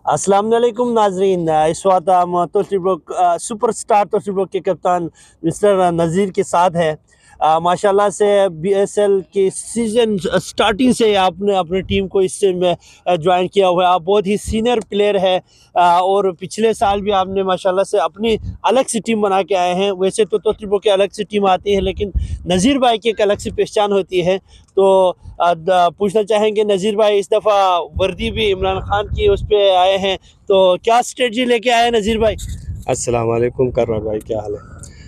अस्सलाम वालेकुम नाजरीन। इस वक्त हम सुपरस्टार तोशिबो के कप्तान मिस्टर नज़ीर के साथ है। माशाल्लाह से बीएसएल के सीज़न स्टार्टिंग से आपने अपने टीम को इससे में ज्वाइन किया हुआ है। आप बहुत ही सीनियर प्लेयर है और पिछले साल भी आपने माशाल्लाह से अपनी अलग सी टीम बना के आए हैं। वैसे तो तोशिबो की अलग सी टीम आती है, लेकिन नज़ीर भाई की एक अलग सी पहचान होती है। तो पूछना चाहेंगे नज़ीर भाई, इस दफ़ा वर्दी भी इमरान खान की उस पर आए हैं, तो क्या स्ट्रेटजी लेके आए नज़ीर भाई? अस्सलाम वालेकुम कर्रा भाई, क्या हाल है?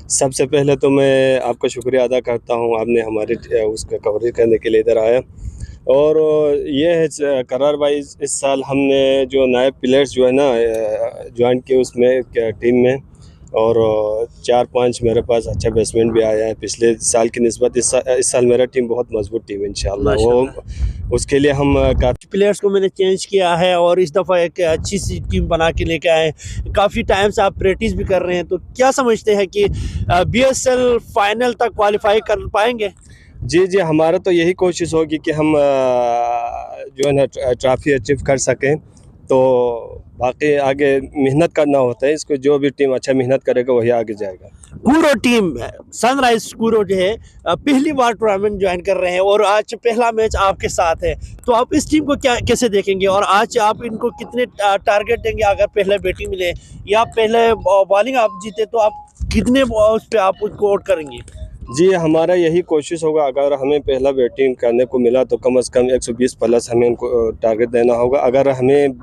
सबसे पहले तो मैं आपका शुक्रिया अदा करता हूँ, आपने हमारे उसका कवरेज करने के लिए इधर आया। और ये है करार भाई, इस साल हमने जो नए प्लेयर्स जो है ना ज्वाइन किए उसमें टीम में, और 4-5 मेरे पास अच्छा बैट्समैन भी आया है पिछले साल की निस्बत। इस साल मेरा टीम बहुत मजबूत टीम है इंशाल्लाह। वो उसके लिए हम काफ़ी प्लेयर्स को मैंने चेंज किया है और इस दफ़ा एक अच्छी सी टीम बना के लेके आए। काफ़ी टाइम से आप प्रैक्टिस भी कर रहे हैं, तो क्या समझते हैं कि बीएसएल फाइनल तक क्वालिफाई कर पाएंगे? जी, हमारा तो यही कोशिश होगी कि हम जो है ना ट्रॉफी अचीव कर सकें। तो बाकी आगे मेहनत करना होता है, इसको जो भी टीम अच्छा मेहनत करेगा वही आगे जाएगा। कूरो टीम सनराइज कूरो जो है पहली बार टूर्नामेंट ज्वाइन कर रहे हैं और आज पहला मैच आपके साथ है, तो आप इस टीम को कैसे देखेंगे और आज आप इनको कितने टारगेट देंगे? अगर पहले बैटिंग मिले या पहले बॉलिंग आप जीते, तो आप कितने उस पर आप उसको आउट करेंगे? जी, हमारा यही कोशिश होगा, अगर हमें पहला बैटिंग करने को मिला तो कम से कम 120 प्लस हमें उनको टारगेट देना होगा। अगर हमें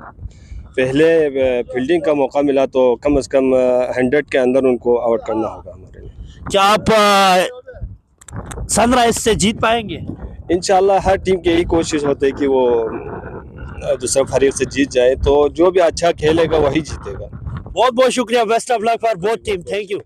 पहले फील्डिंग का मौका मिला तो कम से कम 100 के अंदर उनको आउट करना होगा हमारे लिए। क्या आप सनराइज से जीत पाएंगे? इंशाल्लाह हर टीम की यही कोशिश होती है कि वो दूसरा फरीक से जीत जाए, तो जो भी अच्छा खेलेगा वही जीतेगा। बहुत बहुत शुक्रिया, best of luck for both team, thank you.